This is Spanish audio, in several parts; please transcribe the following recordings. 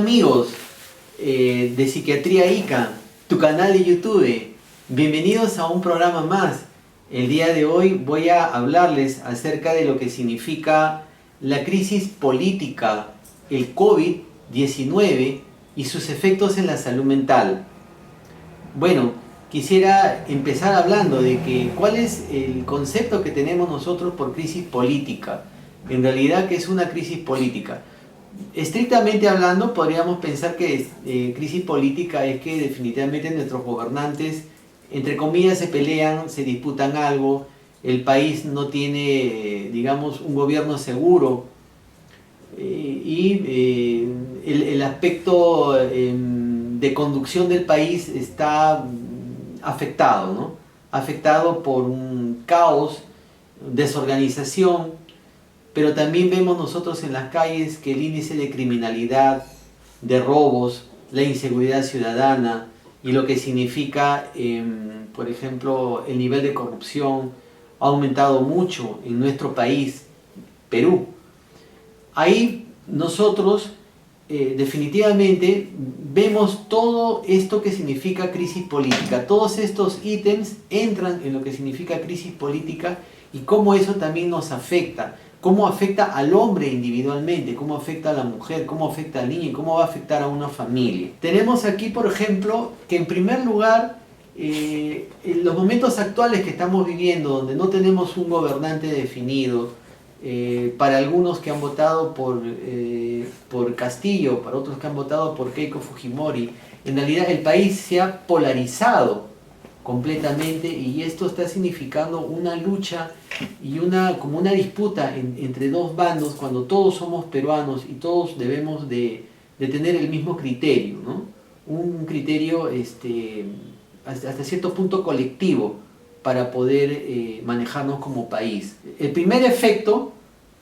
amigos de Psiquiatría ICA, tu canal de YouTube. Bienvenidos a un programa más. El día de hoy voy a hablarles acerca de lo que significa la crisis política, el COVID-19 y sus efectos en la salud mental. Bueno, quisiera empezar hablando de que cuál es el concepto que tenemos nosotros por crisis política. En realidad, ¿qué es una crisis política? Estrictamente hablando, podríamos pensar que crisis política es que definitivamente nuestros gobernantes, entre comillas, se pelean, se disputan algo, el país no tiene, digamos, un gobierno seguro el aspecto de conducción del país está afectado, ¿no? Afectado por un caos, desorganización, pero también vemos nosotros en las calles que el índice de criminalidad, de robos, la inseguridad ciudadana y lo que significa, por ejemplo, el nivel de corrupción ha aumentado mucho en nuestro país, Perú. Ahí nosotros definitivamente vemos todo esto que significa crisis política. Todos estos ítems entran en lo que significa crisis política y cómo eso también nos afecta. Cómo afecta al hombre individualmente, cómo afecta a la mujer, cómo afecta al niño y cómo va a afectar a una familia. Tenemos aquí, por ejemplo, que en primer lugar, en los momentos actuales que estamos viviendo, donde no tenemos un gobernante definido, para algunos que han votado por Castillo, para otros que han votado por Keiko Fujimori, en realidad el país se ha polarizado completamente y esto está significando una lucha y como una disputa entre dos bandos cuando todos somos peruanos y todos debemos de tener el mismo criterio, ¿no? Un criterio hasta cierto punto colectivo para poder manejarnos como país. El primer efecto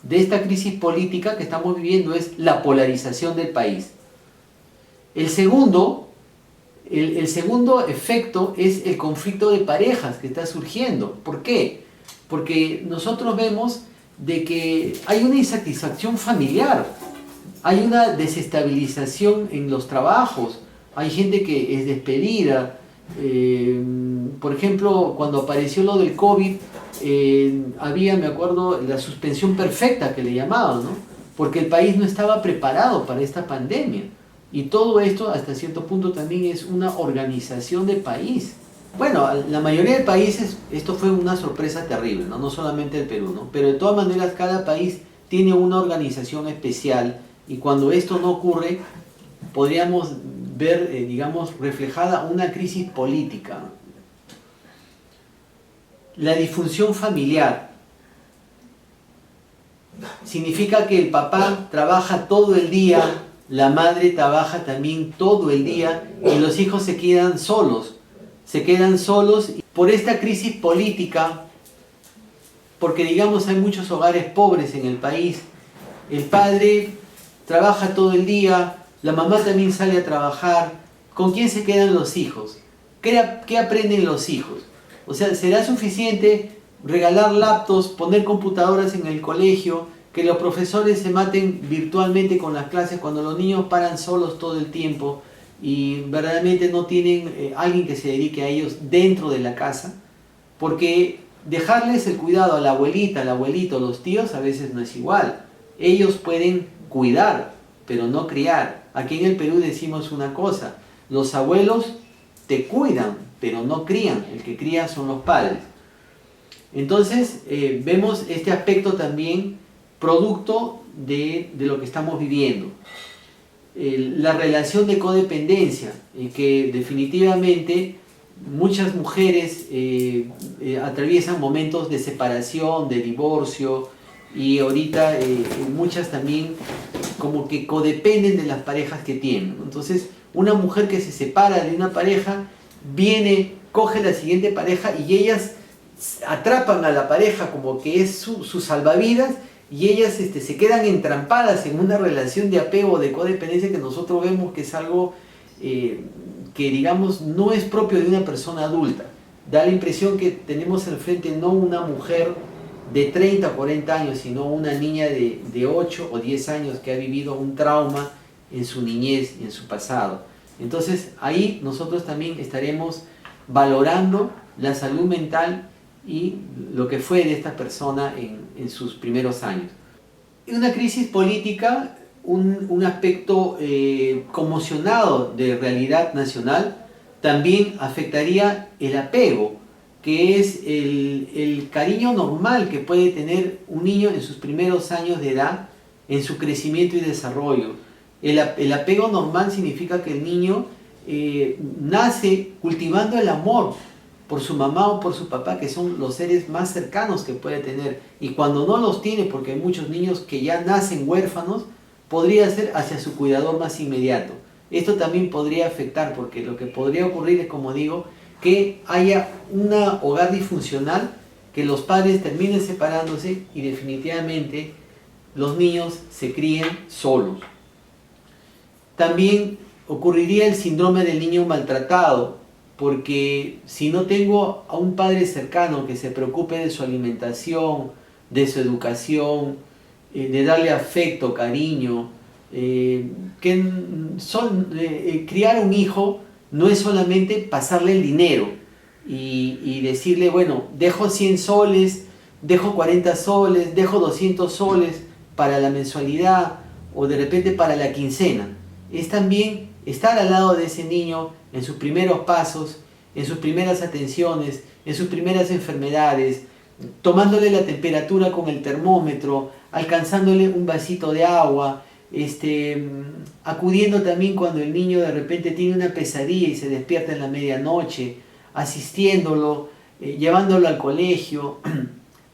de esta crisis política que estamos viviendo es la polarización del país. El segundo efecto es el conflicto de parejas que está surgiendo. ¿Por qué? Porque nosotros vemos de que hay una insatisfacción familiar, hay una desestabilización en los trabajos, hay gente que es despedida. Por ejemplo, cuando apareció lo del COVID, había, me acuerdo, la suspensión perfecta que le llamaban, ¿no? Porque el país no estaba preparado para esta pandemia. Y todo esto, hasta cierto punto, también es una organización de país. Bueno, la mayoría de países, esto fue una sorpresa terrible, ¿no? No solamente el Perú, ¿no? Pero de todas maneras, cada país tiene una organización especial y cuando esto no ocurre, podríamos ver, digamos, reflejada una crisis política. La disfunción familiar significa que el papá trabaja todo el día, la madre trabaja también todo el día y los hijos se quedan solos por esta crisis política, porque digamos hay muchos hogares pobres en el país, el padre trabaja todo el día, la mamá también sale a trabajar, ¿con quién se quedan los hijos? ¿Qué aprenden los hijos? O sea, ¿será suficiente regalar laptops, poner computadoras en el colegio, que los profesores se maten virtualmente con las clases cuando los niños paran solos todo el tiempo y verdaderamente no tienen alguien que se dedique a ellos dentro de la casa? Porque dejarles el cuidado a la abuelita, al abuelito, los tíos a veces no es igual. Ellos pueden cuidar, pero no criar. Aquí en el Perú decimos una cosa: los abuelos te cuidan, pero no crían. El que cría son los padres. Entonces vemos este aspecto también producto de lo que estamos viviendo. La relación de codependencia, que definitivamente muchas mujeres atraviesan momentos de separación, de divorcio, y ahorita muchas también como que codependen de las parejas que tienen. Entonces, una mujer que se separa de una pareja, viene, coge la siguiente pareja y ellas atrapan a la pareja como que es su salvavidas y ellas se quedan entrampadas en una relación de apego, de codependencia que nosotros vemos que es algo que digamos no es propio de una persona adulta. Da la impresión que tenemos enfrente no una mujer de 30 o 40 años, sino una niña de 8 o 10 años que ha vivido un trauma en su niñez y en su pasado. Entonces ahí nosotros también estaremos valorando la salud mental y lo que fue de esta persona en sus primeros años. Una crisis política, un aspecto conmocionado de realidad nacional, también afectaría el apego, que es el cariño normal que puede tener un niño en sus primeros años de edad, en su crecimiento y desarrollo. El apego normal significa que el niño nace cultivando el amor por su mamá o por su papá, que son los seres más cercanos que puede tener. Y cuando no los tiene, porque hay muchos niños que ya nacen huérfanos, podría ser hacia su cuidador más inmediato. Esto también podría afectar, porque lo que podría ocurrir es, como digo, que haya un hogar disfuncional, que los padres terminen separándose y definitivamente los niños se críen solos. También ocurriría el síndrome del niño maltratado, porque si no tengo a un padre cercano que se preocupe de su alimentación, de su educación, de darle afecto, cariño, criar un hijo no es solamente pasarle el dinero y decirle, bueno, dejo 100 soles, dejo 40 soles, dejo 200 soles para la mensualidad o de repente para la quincena. Es también estar al lado de ese niño en sus primeros pasos, en sus primeras atenciones, en sus primeras enfermedades, tomándole la temperatura con el termómetro, alcanzándole un vasito de agua, acudiendo también cuando el niño de repente tiene una pesadilla y se despierta en la medianoche, asistiéndolo, llevándolo al colegio,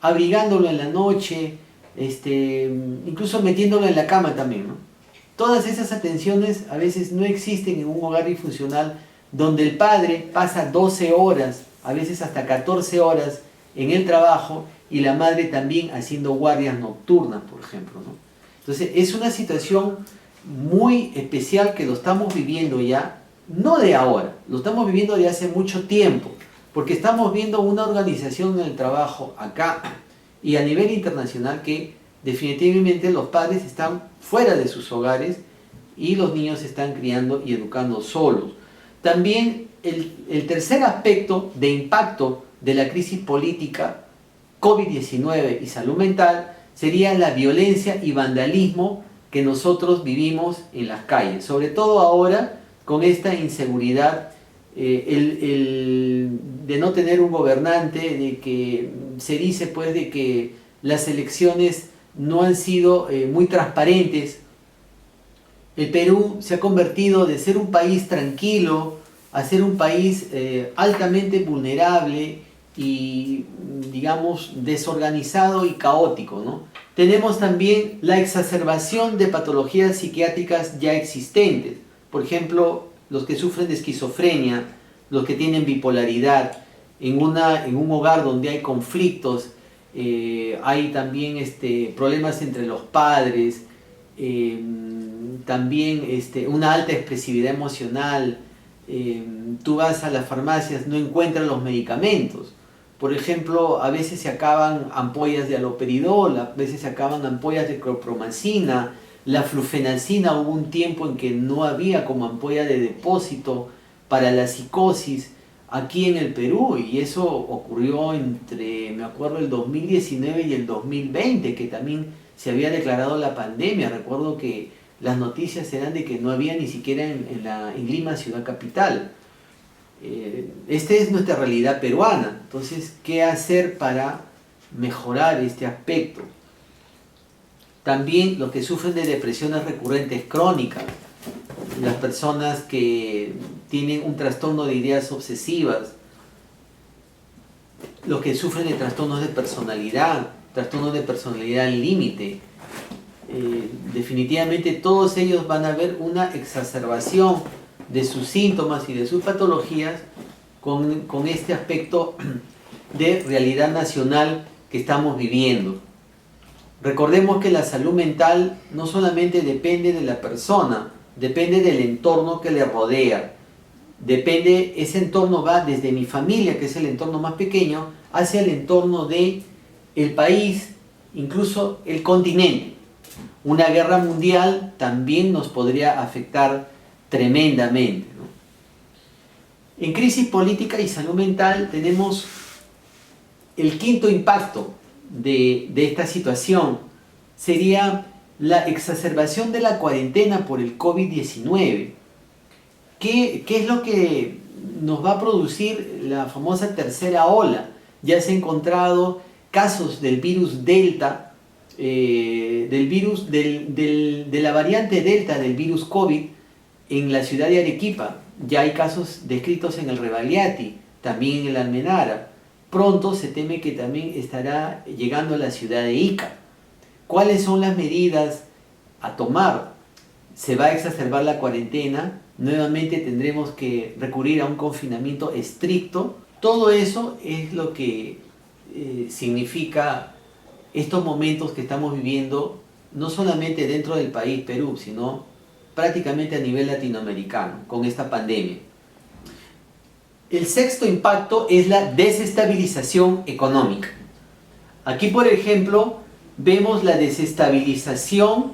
abrigándolo en la noche, incluso metiéndolo en la cama también, ¿no? Todas esas atenciones a veces no existen en un hogar disfuncional, donde el padre pasa 12 horas, a veces hasta 14 horas en el trabajo, y la madre también haciendo guardias nocturnas, por ejemplo, ¿no? Entonces es una situación muy especial que lo estamos viviendo ya, no de ahora, lo estamos viviendo de hace mucho tiempo, porque estamos viendo una organización en el trabajo acá y a nivel internacional que definitivamente los padres están fuera de sus hogares y los niños se están criando y educando solos. También el tercer aspecto de impacto de la crisis política, COVID-19 y salud mental, sería la violencia y vandalismo que nosotros vivimos en las calles, sobre todo ahora con esta inseguridad, de no tener un gobernante, de que se dice pues de que las elecciones no han sido muy transparentes. El Perú se ha convertido de ser un país tranquilo a ser un país altamente vulnerable y, digamos, desorganizado y caótico, ¿no? Tenemos también la exacerbación de patologías psiquiátricas ya existentes. Por ejemplo, los que sufren de esquizofrenia, los que tienen bipolaridad, en un hogar donde hay conflictos, hay también problemas entre los padres, también una alta expresividad emocional. Tú vas a las farmacias, no encuentras los medicamentos. Por ejemplo, a veces se acaban ampollas de haloperidol, a veces se acaban ampollas de clopromacina, la flufenacina. Hubo un tiempo en que no había como ampolla de depósito para la psicosis aquí en el Perú, y eso ocurrió entre, me acuerdo, el 2019 y el 2020, que también se había declarado la pandemia. Recuerdo que las noticias eran de que no había ni siquiera en Lima, ciudad capital. Esta es nuestra realidad peruana. Entonces, ¿qué hacer para mejorar este aspecto? También los que sufren de depresiones recurrentes crónicas, las personas que tienen un trastorno de ideas obsesivas, los que sufren de trastornos de personalidad límite, definitivamente todos ellos van a ver una exacerbación de sus síntomas y de sus patologías con este aspecto de realidad nacional que estamos viviendo. Recordemos que la salud mental no solamente depende de la persona, depende del entorno que le rodea. Ese entorno va desde mi familia, que es el entorno más pequeño, hacia el entorno del país, incluso el continente. Una guerra mundial también nos podría afectar tremendamente, ¿no? En crisis política y salud mental tenemos el quinto impacto de esta situación. Sería la exacerbación de la cuarentena por el COVID-19. ¿Qué es lo que nos va a producir la famosa tercera ola? Ya se han encontrado casos del virus Delta, de la variante Delta del virus COVID en la ciudad de Arequipa. Ya hay casos descritos en el Rebagliati, también en el Almenara. Pronto se teme que también estará llegando a la ciudad de Ica. ¿Cuáles son las medidas a tomar? Se va a exacerbar la cuarentena, nuevamente tendremos que recurrir a un confinamiento estricto. Todo eso es lo que significa estos momentos que estamos viviendo, no solamente dentro del país Perú, sino prácticamente a nivel latinoamericano, con esta pandemia. El sexto impacto es la desestabilización económica. Aquí, por ejemplo, vemos la desestabilización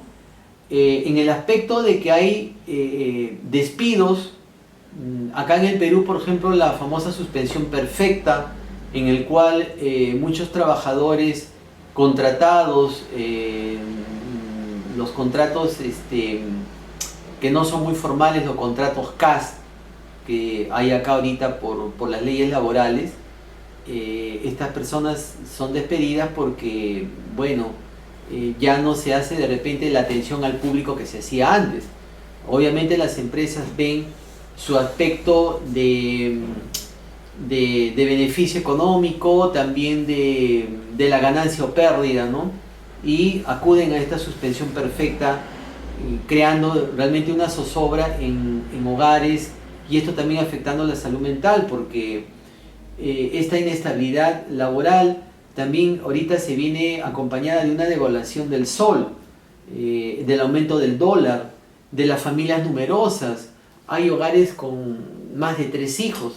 en el aspecto de que hay despidos. Acá en el Perú, por ejemplo, la famosa suspensión perfecta, en el cual muchos trabajadores contratados, los contratos que no son muy formales, los contratos CAS, que hay acá ahorita por las leyes laborales, estas personas son despedidas porque, bueno, ya no se hace de repente la atención al público que se hacía antes. Obviamente las empresas ven su aspecto de beneficio económico, también de la ganancia o pérdida, ¿no? Y acuden a esta suspensión perfecta, creando realmente una zozobra en hogares, y esto también afectando la salud mental, porque esta inestabilidad laboral también ahorita se viene acompañada de una devaluación del sol, del aumento del dólar, de las familias numerosas. Hay hogares con más de 3 hijos.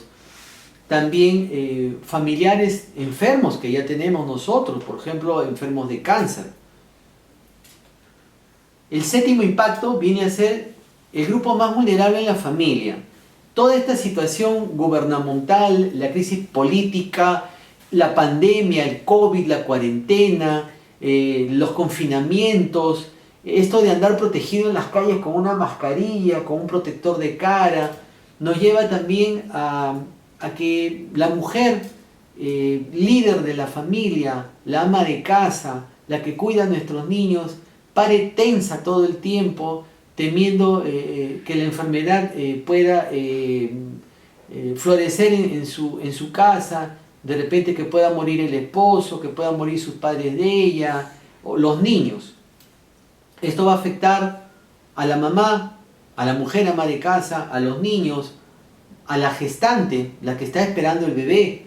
También familiares enfermos que ya tenemos nosotros, por ejemplo, enfermos de cáncer. El séptimo impacto viene a ser el grupo más vulnerable en la familia. Toda esta situación gubernamental, la crisis política, la pandemia, el COVID, la cuarentena, los confinamientos, esto de andar protegido en las calles con una mascarilla, con un protector de cara, nos lleva también a que la mujer, líder de la familia, la ama de casa, la que cuida a nuestros niños, pare tensa todo el tiempo, temiendo que la enfermedad pueda florecer en su casa, de repente que pueda morir el esposo, que puedan morir sus padres de ella, o los niños. Esto va a afectar a la mamá, a la mujer ama de casa, a los niños, a la gestante, la que está esperando el bebé,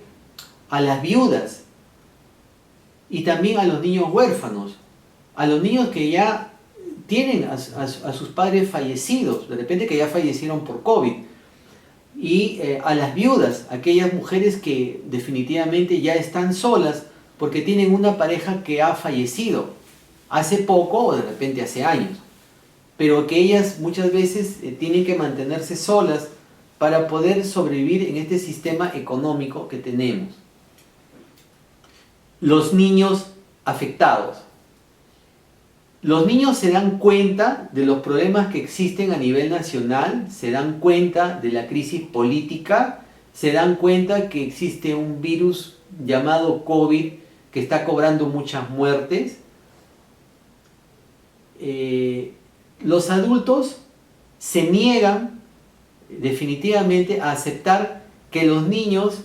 a las viudas y también a los niños huérfanos, a los niños que ya tienen a sus padres fallecidos, de repente que ya fallecieron por COVID, y a las viudas, aquellas mujeres que definitivamente ya están solas porque tienen una pareja que ha fallecido hace poco o de repente hace años, pero que ellas muchas veces tienen que mantenerse solas para poder sobrevivir en este sistema económico que tenemos. Los niños afectados. Los niños se dan cuenta de los problemas que existen a nivel nacional, se dan cuenta de la crisis política, se dan cuenta que existe un virus llamado COVID que está cobrando muchas muertes. Los adultos se niegan definitivamente a aceptar que los niños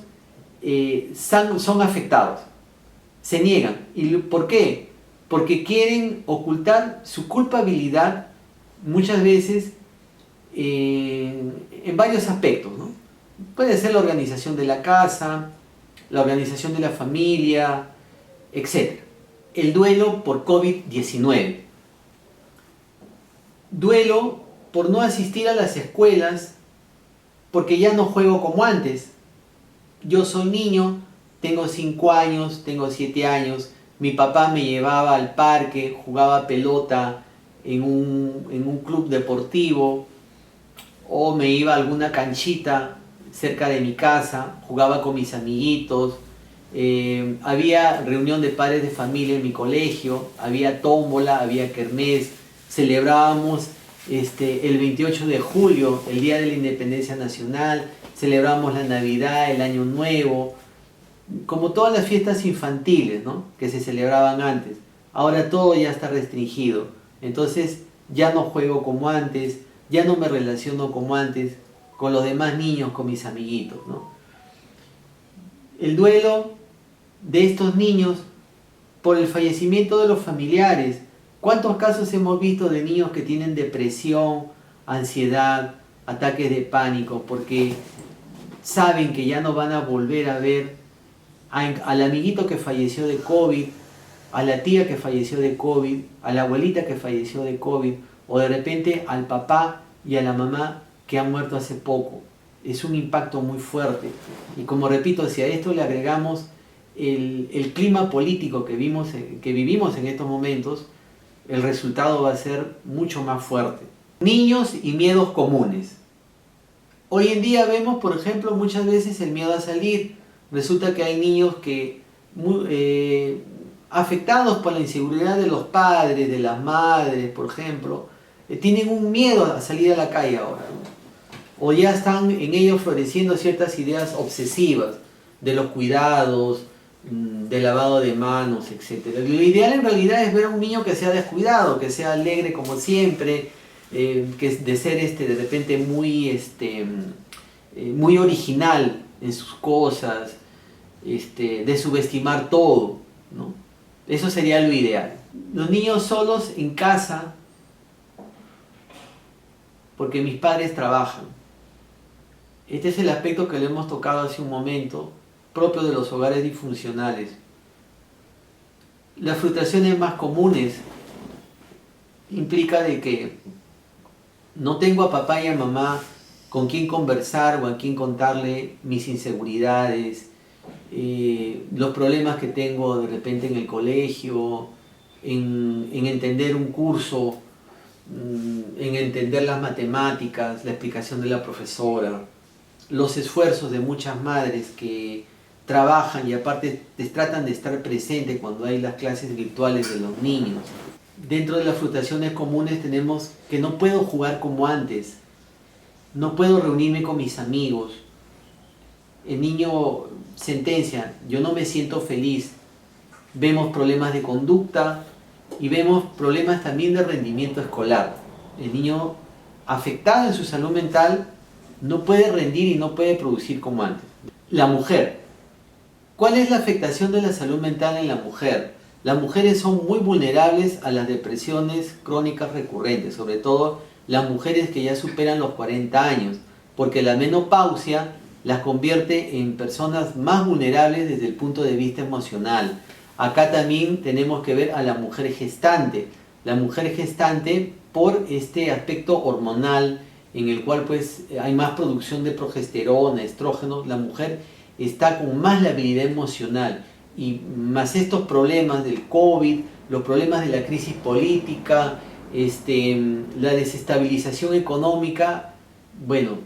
son afectados. Se niegan. ¿Y por qué? Porque quieren ocultar su culpabilidad muchas veces en varios aspectos, ¿no? Puede ser la organización de la casa, la organización de la familia, etc. El duelo por COVID-19. Duelo por no asistir a las escuelas porque ya no juego como antes. Yo soy niño, tengo 5 años, tengo 7 años, Mi papá me llevaba al parque, jugaba pelota en un club deportivo, o me iba a alguna canchita cerca de mi casa, jugaba con mis amiguitos, había reunión de padres de familia en mi colegio, había tómbola, había kermés, celebrábamos el 28 de julio, el Día de la Independencia Nacional, celebrábamos la Navidad, el Año Nuevo, como todas las fiestas infantiles, ¿no?, que se celebraban antes. Ahora todo ya está restringido, entonces ya no juego como antes, ya no me relaciono como antes con los demás niños, con mis amiguitos, ¿no? El duelo de estos niños por el fallecimiento de los familiares. ¿Cuántos casos hemos visto de niños que tienen depresión, ansiedad, ataques de pánico, porque saben que ya no van a volver a ver al amiguito que falleció de COVID, a la tía que falleció de COVID, a la abuelita que falleció de COVID, o de repente al papá y a la mamá que han muerto hace poco? Es un impacto muy fuerte. Y como repito, si a esto le agregamos el clima político que vivimos en estos momentos, el resultado va a ser mucho más fuerte. Niños y miedos comunes. Hoy en día vemos, por ejemplo, muchas veces el miedo a salir. Resulta que hay niños que, afectados por la inseguridad de los padres, de las madres, por ejemplo, tienen un miedo a salir a la calle ahora, ¿no? O ya están en ellos floreciendo ciertas ideas obsesivas de los cuidados, del lavado de manos, etc. Lo ideal en realidad es ver a un niño que sea descuidado, que sea alegre como siempre, que de ser de repente muy original en sus cosas, de subestimar todo, ¿no? Eso sería lo ideal. Los niños solos en casa, porque mis padres trabajan. Este es el aspecto que le hemos tocado hace un momento, propio de los hogares disfuncionales. Las frustraciones más comunes implica de que no tengo a papá y a mamá con quien conversar o a quien contarle mis inseguridades, los problemas que tengo de repente en el colegio, en entender un curso, en entender las matemáticas, la explicación de la profesora, los esfuerzos de muchas madres que trabajan y aparte tratan de estar presentes cuando hay las clases virtuales de los niños. Dentro de las frustraciones comunes tenemos que no puedo jugar como antes, no puedo reunirme con mis amigos. El niño sentencia, yo no me siento feliz. Vemos problemas de conducta y vemos problemas también de rendimiento escolar. El niño afectado en su salud mental no puede rendir y no puede producir como antes. La mujer. ¿Cuál es la afectación de la salud mental en la mujer? Las mujeres son muy vulnerables a las depresiones crónicas recurrentes, sobre todo las mujeres que ya superan los 40 años, porque la menopausia las convierte en personas más vulnerables desde el punto de vista emocional. Acá también tenemos que ver a la mujer gestante. La mujer gestante, por este aspecto hormonal, en el cual pues hay más producción de progesterona, estrógenos, la mujer está con más labilidad emocional, y más estos problemas del COVID, los problemas de la crisis política, la desestabilización económica. Bueno,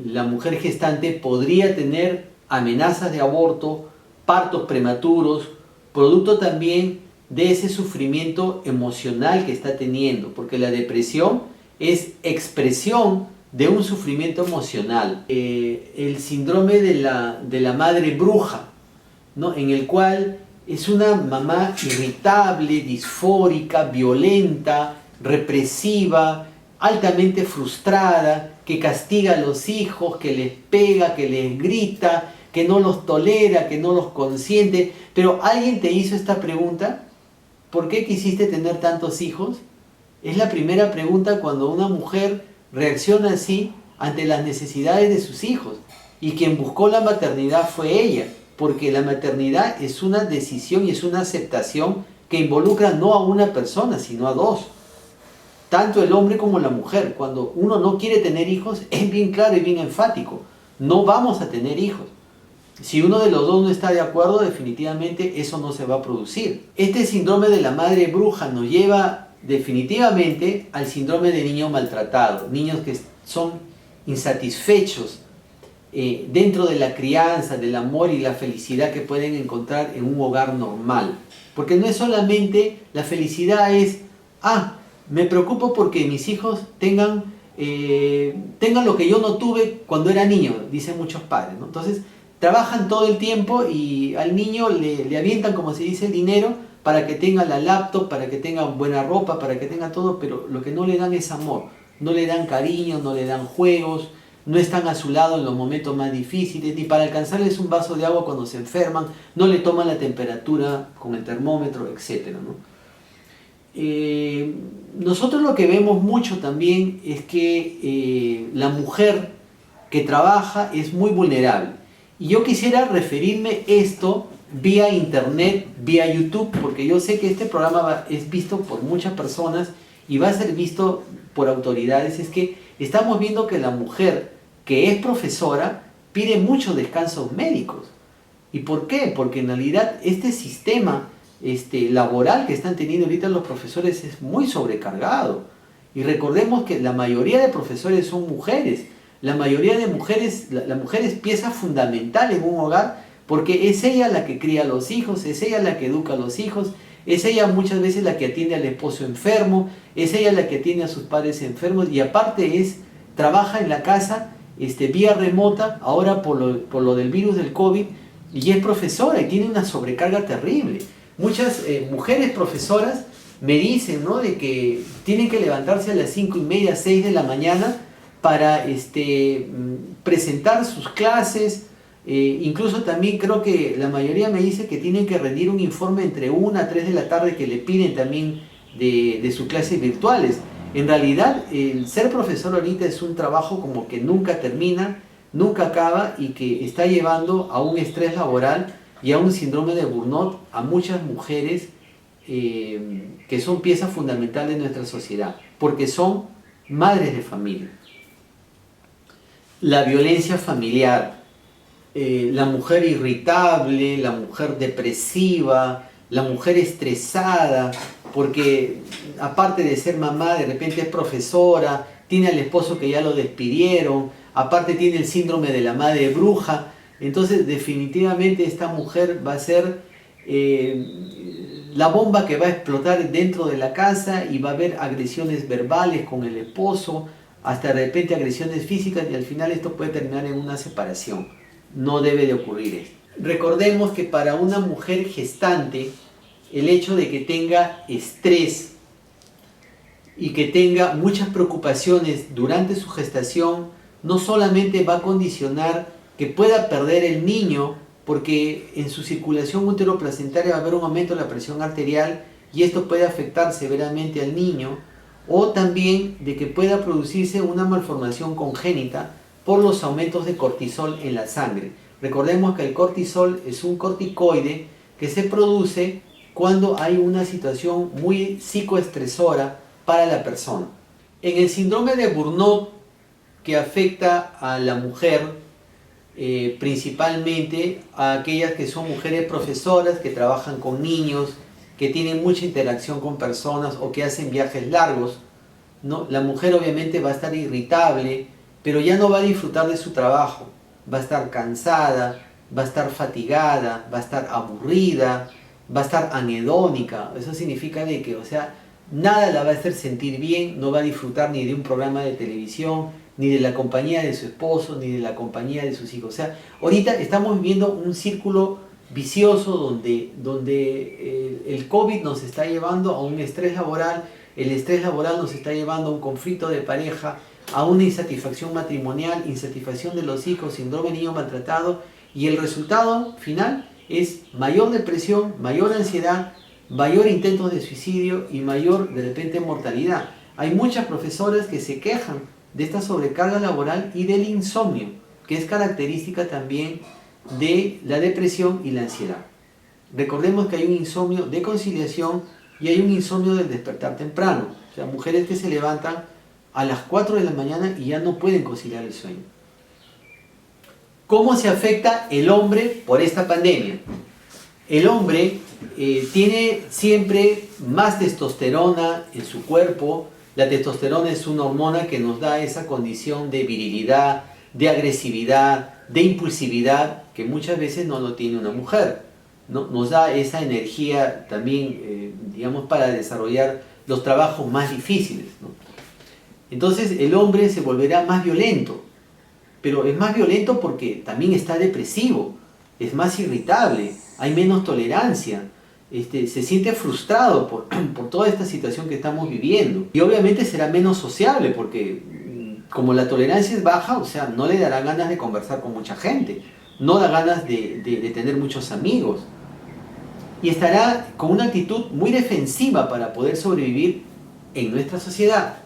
la mujer gestante podría tener amenazas de aborto, partos prematuros, producto también de ese sufrimiento emocional que está teniendo, porque la depresión es expresión de un sufrimiento emocional. El síndrome de la madre bruja, ¿no?, en el cual es una mamá irritable, disfórica, violenta, represiva, altamente frustrada, que castiga a los hijos, que les pega, que les grita, que no los tolera, que no los consiente. Pero ¿alguien te hizo esta pregunta? ¿Por qué quisiste tener tantos hijos? Es la primera pregunta cuando una mujer reacciona así ante las necesidades de sus hijos. Y quien buscó la maternidad fue ella, porque la maternidad es una decisión y es una aceptación que involucra no a una persona, sino a dos. Tanto el hombre como la mujer. Cuando uno no quiere tener hijos, es bien claro y bien enfático: no vamos a tener hijos. Si uno de los dos no está de acuerdo, definitivamente eso no se va a producir. Este síndrome de la madre bruja nos lleva definitivamente al síndrome de niño maltratado, niños que son insatisfechos dentro de la crianza, del amor y la felicidad que pueden encontrar en un hogar normal. Porque no es solamente la felicidad, es, me preocupo porque mis hijos tengan lo que yo no tuve cuando era niño, dicen muchos padres, ¿no? Entonces, trabajan todo el tiempo y al niño le avientan, como se dice, el dinero para que tenga la laptop, para que tenga buena ropa, para que tenga todo, pero lo que no le dan es amor, no le dan cariño, no le dan juegos, no están a su lado en los momentos más difíciles, ni para alcanzarles un vaso de agua cuando se enferman, no le toman la temperatura con el termómetro, etc., ¿no? Nosotros lo que vemos mucho también es que la mujer que trabaja es muy vulnerable. Y yo quisiera referirme esto vía internet, vía YouTube, porque yo sé que este programa es visto por muchas personas y va a ser visto por autoridades. Es que estamos viendo que la mujer que es profesora pide muchos descansos médicos. ¿Y por qué? Porque en realidad este sistema laboral que están teniendo ahorita los profesores es muy sobrecargado. Y recordemos que la mayoría de profesores son mujeres. La mayoría de mujeres, la mujer es pieza fundamental en un hogar porque es ella la que cría a los hijos, es ella la que educa a los hijos, es ella muchas veces la que atiende al esposo enfermo, es ella la que atiende a sus padres enfermos y aparte trabaja en la casa vía remota, ahora por lo del virus del COVID, y es profesora y tiene una sobrecarga terrible. Muchas mujeres profesoras me dicen, ¿no?, de que tienen que levantarse a las 5:30, 6 de la mañana para presentar sus clases, incluso también creo que la mayoría me dice que tienen que rendir un informe entre 1 a 3 de la tarde que le piden también de sus clases virtuales. En realidad el ser profesor ahorita es un trabajo como que nunca termina, nunca acaba y que está llevando a un estrés laboral y a un síndrome de burnout a muchas mujeres que son piezas fundamentales de nuestra sociedad, porque son madres de familia. La violencia familiar, la mujer irritable, la mujer depresiva, la mujer estresada, porque aparte de ser mamá, de repente es profesora, tiene al esposo que ya lo despidieron, aparte tiene el síndrome de la madre bruja. Entonces definitivamente esta mujer va a ser la bomba que va a explotar dentro de la casa y va a haber agresiones verbales con el esposo, hasta de repente agresiones físicas y al final esto puede terminar en una separación. No debe de ocurrir esto. Recordemos que para una mujer gestante, el hecho de que tenga estrés y que tenga muchas preocupaciones durante su gestación, no solamente va a condicionar que pueda perder el niño, porque en su circulación útero-placentaria va a haber un aumento de la presión arterial y esto puede afectar severamente al niño, o también de que pueda producirse una malformación congénita por los aumentos de cortisol en la sangre. Recordemos que el cortisol es un corticoide que se produce cuando hay una situación muy psicoestresora para la persona. En el síndrome de burnout que afecta a la mujer, principalmente a aquellas que son mujeres profesoras, que trabajan con niños, que tienen mucha interacción con personas o que hacen viajes largos, ¿no? La mujer obviamente va a estar irritable, pero ya no va a disfrutar de su trabajo, va a estar cansada, va a estar fatigada, va a estar aburrida, va a estar anhedónica. Eso significa de que, nada la va a hacer sentir bien, no va a disfrutar ni de un programa de televisión, ni de la compañía de su esposo, ni de la compañía de sus hijos. Ahorita estamos viviendo un círculo vicioso donde el COVID nos está llevando a un estrés laboral, el estrés laboral nos está llevando a un conflicto de pareja, a una insatisfacción matrimonial, insatisfacción de los hijos, síndrome de niño maltratado, y el resultado final es mayor depresión, mayor ansiedad, mayor intentos de suicidio y mayor, de repente, mortalidad. Hay muchas profesoras que se quejan de esta sobrecarga laboral y del insomnio, que es característica también de la depresión y la ansiedad. Recordemos que hay un insomnio de conciliación y hay un insomnio del despertar temprano. Mujeres que se levantan a las 4 de la mañana y ya no pueden conciliar el sueño. ¿Cómo se afecta el hombre por esta pandemia? El hombre tiene siempre más testosterona en su cuerpo. La testosterona es una hormona que nos da esa condición de virilidad, de agresividad, de impulsividad, que muchas veces no lo tiene una mujer, ¿no? Nos da esa energía también, digamos, para desarrollar los trabajos más difíciles, ¿no? Entonces el hombre se volverá más violento, pero es más violento porque también está depresivo, es más irritable, hay menos tolerancia, se siente frustrado por toda esta situación que estamos viviendo. Y obviamente será menos sociable porque como la tolerancia es baja, o sea, no le dará ganas de conversar con mucha gente, no da ganas de tener muchos amigos. Y estará con una actitud muy defensiva para poder sobrevivir en nuestra sociedad.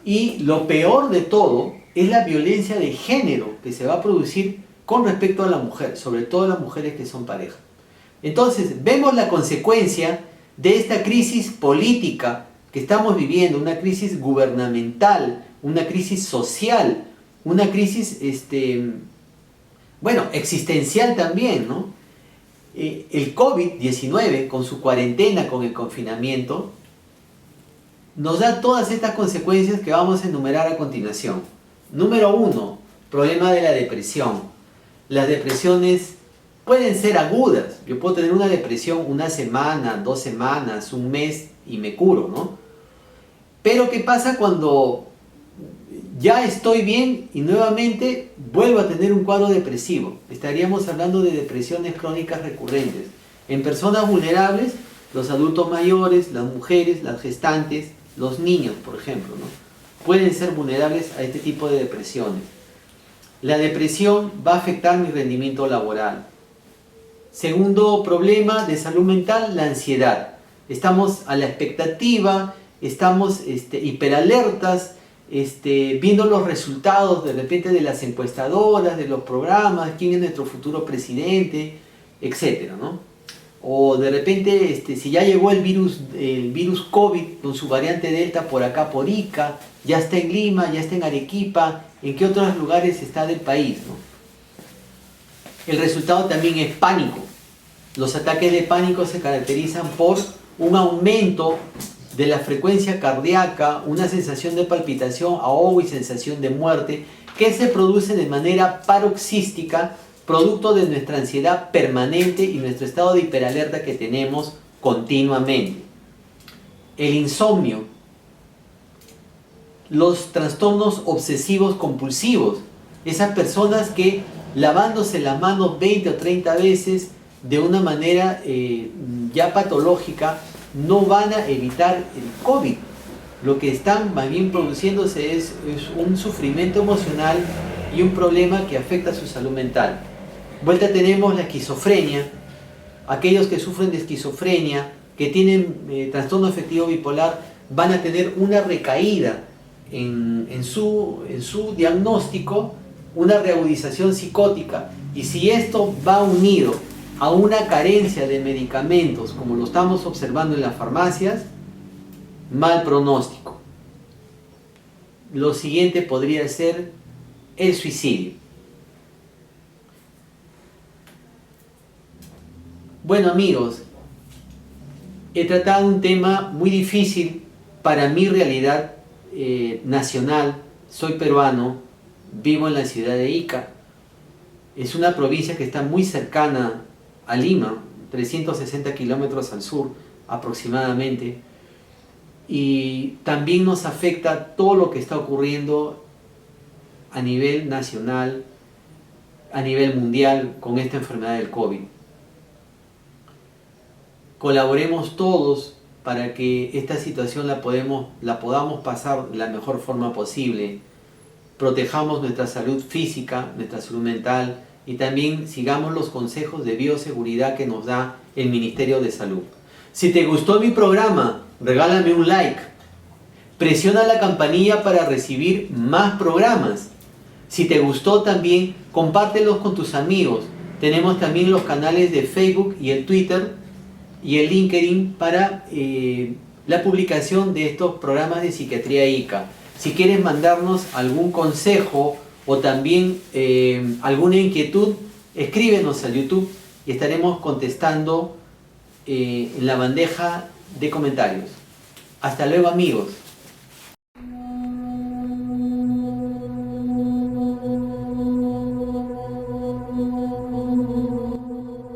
Y lo peor de todo es la violencia de género que se va a producir con respecto a la mujer, sobre todo las mujeres que son pareja. Entonces, vemos la consecuencia de esta crisis política que estamos viviendo, una crisis gubernamental, una crisis social, una crisis, existencial también, ¿no? El COVID-19, con su cuarentena, con el confinamiento, nos da todas estas consecuencias que vamos a enumerar a continuación. Número 1, problema de la depresión. Las depresiones pueden ser agudas. Yo puedo tener una depresión una semana, 2 semanas, un mes y me curo, ¿no? Pero ¿qué pasa cuando ya estoy bien y nuevamente vuelvo a tener un cuadro depresivo? Estaríamos hablando de depresiones crónicas recurrentes. En personas vulnerables, los adultos mayores, las mujeres, las gestantes, los niños, por ejemplo, ¿no? Pueden ser vulnerables a este tipo de depresiones. La depresión va a afectar mi rendimiento laboral. Segundo problema de salud mental, la ansiedad. Estamos a la expectativa, estamos hiperalertas, viendo los resultados de repente de las encuestadoras, de los programas, quién es nuestro futuro presidente, etcétera, ¿no? O de repente, si ya llegó el virus COVID con su variante Delta por acá, por Ica, ya está en Lima, ya está en Arequipa, ¿en qué otros lugares está del país, ¿no? El resultado también es pánico. Los ataques de pánico se caracterizan por un aumento de la frecuencia cardíaca, una sensación de palpitación, ahogo y sensación de muerte que se produce de manera paroxística, producto de nuestra ansiedad permanente y nuestro estado de hiperalerta que tenemos continuamente. El insomnio, los trastornos obsesivos compulsivos, esas personas que lavándose las manos 20 o 30 veces de una manera ya patológica no van a evitar el COVID. Lo que están más bien produciéndose es un sufrimiento emocional y un problema que afecta a su salud mental. Vuelta tenemos la esquizofrenia. Aquellos que sufren de esquizofrenia, que tienen trastorno afectivo bipolar, van a tener una recaída en su diagnóstico, una reagudización psicótica. Y si esto va unido a una carencia de medicamentos, como lo estamos observando en las farmacias, mal pronóstico. Lo siguiente podría ser el suicidio. Bueno, amigos, he tratado un tema muy difícil para mi realidad nacional. Soy peruano, vivo en la ciudad de Ica. Es una provincia que está muy cercana a Lima, 360 kilómetros al sur aproximadamente. Y también nos afecta todo lo que está ocurriendo a nivel nacional, a nivel mundial con esta enfermedad del COVID. Colaboremos todos para que esta situación la podamos pasar de la mejor forma posible. Protejamos nuestra salud física, nuestra salud mental y también sigamos los consejos de bioseguridad que nos da el Ministerio de Salud. Si te gustó mi programa, regálame un like. Presiona la campanilla para recibir más programas. Si te gustó también, compártelos con tus amigos. Tenemos también los canales de Facebook y el Twitter y el LinkedIn para la publicación de estos programas de Psiquiatría ICA. Si quieres mandarnos algún consejo o también alguna inquietud, escríbenos a YouTube y estaremos contestando en la bandeja de comentarios. Hasta luego, amigos.